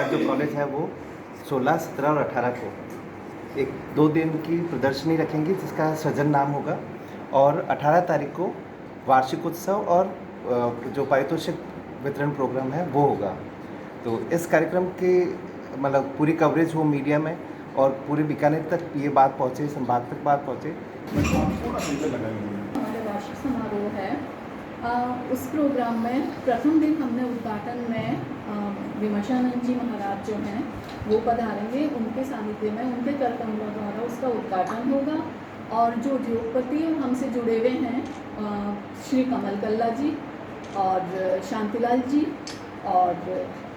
हमारा जो कॉलेज है वो 16, 17 और 18 को एक 2 दिन की प्रदर्शनी रखेंगे जिसका सृजन नाम होगा, और 18 तारीख को वार्षिक उत्सव और जो पारितोषिक वितरण प्रोग्राम है वो होगा। तो इस कार्यक्रम की मतलब पूरी कवरेज हो मीडिया में और पूरे बीकानेर तक ये बात पहुँचे, संभाग तक बात पहुँचे। हमारे वार्षिक समारोह है, उस प्रोग्राम में प्रथम दिन हमने उद्घाटन में विमर्शानंद जी महाराज जो हैं वो पधारेंगे, उनके सानिध्य में उनके कर कमलों द्वारा उसका उद्घाटन होगा। और जो उद्योगपति हमसे जुड़े हुए हैं श्री कमल कल्ला जी और शांतिलाल जी और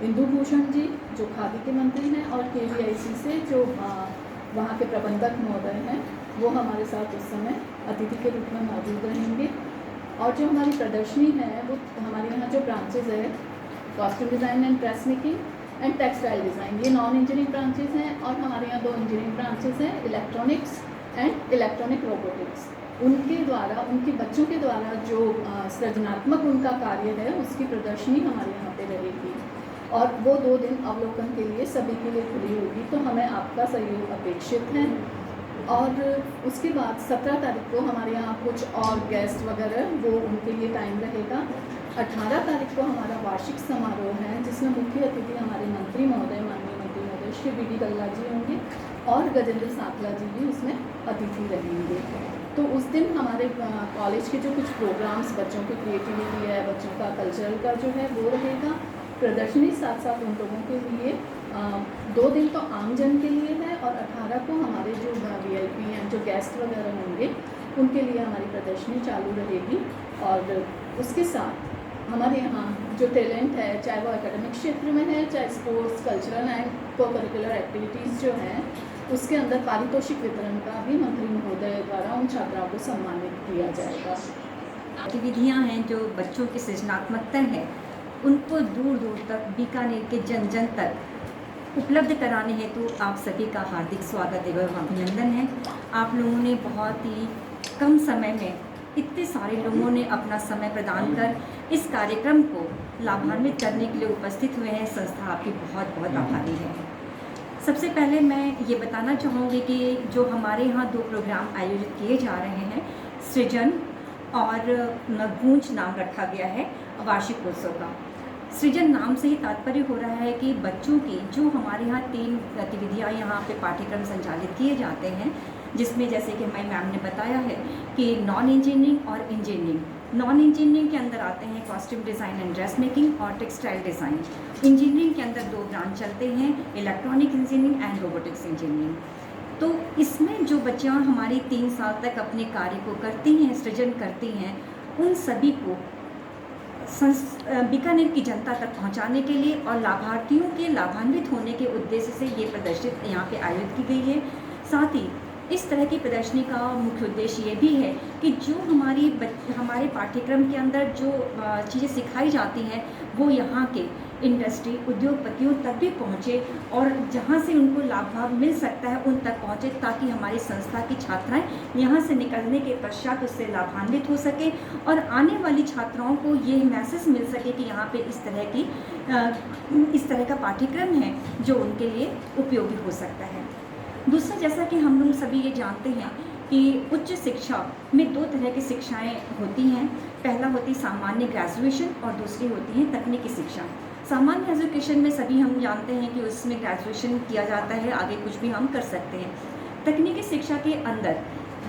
इंदु भूषण जी जो खादी के मंत्री हैं, और KVIC से जो वहाँ के प्रबंधक महोदय हैं वो हमारे साथ उस समय अतिथि के रूप में मौजूद रहेंगे। और जो हमारी प्रदर्शनी है वो हमारे यहाँ जो ब्रांचेज है, costume design and dress making and textile design, ये नॉन इंजीनियरिंग ब्रांचेज हैं। और हमारे यहाँ 2 इंजीनियरिंग ब्रांचेज हैं, इलेक्ट्रॉनिक्स एंड इलेक्ट्रॉनिक रोबोटिक्स। उनके द्वारा, उनके बच्चों के द्वारा जो सृजनात्मक उनका कार्य है उसकी प्रदर्शनी हमारे यहाँ पे रहेगी, और वो 2 दिन अवलोकन के लिए सभी के लिए खुली होगी। तो हमें आपका सहयोग अपेक्षित है। और उसके बाद 17 तारीख को हमारे यहाँ कुछ और गेस्ट वगैरह वो उनके लिए टाइम रहेगा। 18 तारीख को हमारा वार्षिक समारोह है जिसमें मुख्य अतिथि हमारे मंत्री महोदय, माननीय मंत्री महोदय श्री BD कल्ला जी होंगे, और गजेंद्र साकला जी भी उसमें अतिथि रहेंगे। तो उस दिन हमारे कॉलेज के जो कुछ प्रोग्राम्स, बच्चों की क्रिएटिविटी है, बच्चों का कल्चरल का जो है वो रहेगा। प्रदर्शनी साथ साथ उन लोगों के लिए 2 दिन तो आम जन के लिए है, और 18 को हमारे जो VIP हैं, जो गेस्ट वगैरह होंगे, उनके लिए हमारी प्रदर्शनी चालू रहेगी। और उसके साथ हमारे यहाँ जो टैलेंट है, चाहे वो एकेडमिक क्षेत्र में है, चाहे स्पोर्ट्स, कल्चरल एंड को करिकुलर एक्टिविटीज़ जो हैं, उसके अंदर पारितोषिक वितरण का भी मंत्री महोदय द्वारा उन छात्राओं को सम्मानित किया जाएगा। गतिविधियाँ हैं जो बच्चों की सृजनात्मकता है उनको दूर दूर तक, बीकानेर के जन जन तक उपलब्ध कराने हेतु आप सभी का हार्दिक स्वागत एवं अभिनंदन है। आप लोगों ने बहुत ही कम समय में इतने सारे लोगों ने अपना समय प्रदान कर इस कार्यक्रम को लाभान्वित करने के लिए उपस्थित हुए हैं। संस्था आपकी बहुत बहुत आभारी है। सबसे पहले मैं ये बताना चाहूँगी कि जो हमारे यहाँ 2 प्रोग्राम आयोजित किए जा रहे हैं, सृजन और गूंज नाम रखा गया है वार्षिक उत्सव का। सृजन नाम से ही तात्पर्य हो रहा है कि बच्चों की जो हमारे यहाँ 3 गतिविधियाँ यहाँ पे पाठ्यक्रम संचालित किए जाते हैं, जिसमें जैसे कि हमारी मैम ने बताया है कि नॉन इंजीनियरिंग और इंजीनियरिंग। नॉन इंजीनियरिंग के अंदर आते हैं costume design and dress making और टेक्सटाइल डिज़ाइन। इंजीनियरिंग के अंदर 2 ब्रांच चलते हैं, electronic engineering and robotics engineering. तो इसमें जो बच्चियाँ हमारी 3 साल तक अपने कार्य को करती हैं, सृजन करती हैं, उन सभी को बीकानेर की जनता तक पहुंचाने के लिए और लाभार्थियों के लाभान्वित होने के उद्देश्य से ये प्रदर्शित यहाँ पे आयोजित की गई है। साथ ही इस तरह की प्रदर्शनी का मुख्य उद्देश्य ये भी है कि जो हमारे पाठ्यक्रम के अंदर जो चीज़ें सिखाई जाती हैं वो यहाँ के इंडस्ट्री, उद्योगपतियों तक भी पहुँचे, और जहाँ से उनको लाभ मिल सकता है उन तक पहुँचे, ताकि हमारी संस्था की छात्राएं यहाँ से निकलने के पश्चात उससे लाभान्वित हो सके और आने वाली छात्राओं को ये मैसेज मिल सके कि यहाँ पे इस तरह का पाठ्यक्रम है जो उनके लिए उपयोगी हो सकता है। दूसरा, जैसा कि हम लोग सभी ये जानते हैं कि उच्च शिक्षा में 2 तरह की शिक्षाएं होती हैं। पहला होती सामान्य ग्रेजुएशन और दूसरी होती है तकनीकी शिक्षा। सामान्य एजुकेशन में सभी हम जानते हैं कि उसमें ग्रेजुएशन किया जाता है, आगे कुछ भी हम कर सकते हैं। तकनीकी शिक्षा के अंदर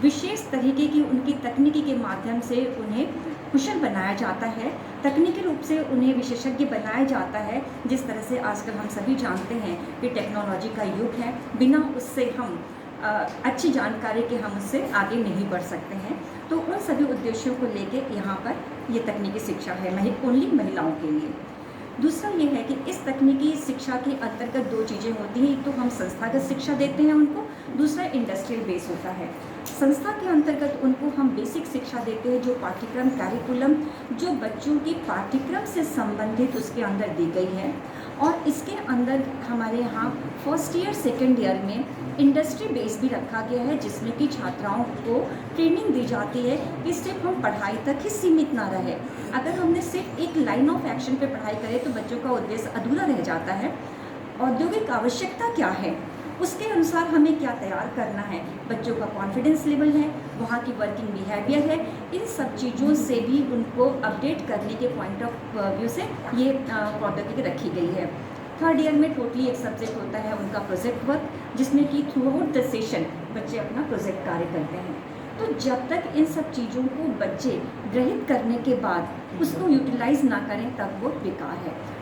विशेष तरीके की उनकी तकनीकी के माध्यम से उन्हें कुशल बनाया जाता है, तकनीकी रूप से उन्हें विशेषज्ञ बनाया जाता है। जिस तरह से आजकल हम सभी जानते हैं कि टेक्नोलॉजी का युग है, बिना उससे हम अच्छी जानकारी के हम उससे आगे नहीं बढ़ सकते हैं। तो उन सभी उद्देश्यों को लेके यहाँ पर ये तकनीकी शिक्षा है ओनली महिलाओं के लिए। दूसरा ये है कि इस तकनीकी शिक्षा के अंतर्गत 2 चीज़ें होती हैं। एक तो हम संस्थागत शिक्षा देते हैं उनको, दूसरा इंडस्ट्रियल बेस होता है। संस्था के अंतर्गत उनको हम बेसिक शिक्षा देते हैं, जो पाठ्यक्रम कैरिकुलम जो बच्चों की पाठ्यक्रम से संबंधित उसके अंदर दी गई है। और इसके अंदर हमारे यहाँ फर्स्ट ईयर सेकेंड ईयर में इंडस्ट्री बेस भी रखा गया है, जिसमें कि छात्राओं को ट्रेनिंग दी जाती है कि सिर्फ हम पढ़ाई तक ही सीमित ना रहे। अगर हमने सिर्फ एक लाइन ऑफ एक्शन पे पढ़ाई करें तो बच्चों का उद्देश्य अधूरा रह जाता है। औद्योगिक आवश्यकता क्या है, उसके अनुसार हमें क्या तैयार करना है, बच्चों का कॉन्फिडेंस लेवल है, वहाँ की वर्किंग बिहेवियर है, इन सब चीज़ों से भी उनको अपडेट करने के पॉइंट ऑफ व्यू से ये प्रौद्योगिकी रखी गई है। थर्ड ईयर में टोटली एक सब्जेक्ट होता है उनका प्रोजेक्ट वर्क, जिसमें कि थ्रू आउट द सेशन बच्चे अपना प्रोजेक्ट कार्य करते हैं। तो जब तक इन सब चीज़ों को बच्चे ग्रहित करने के बाद उसको यूटिलाइज ना करें तब वो बेकार है।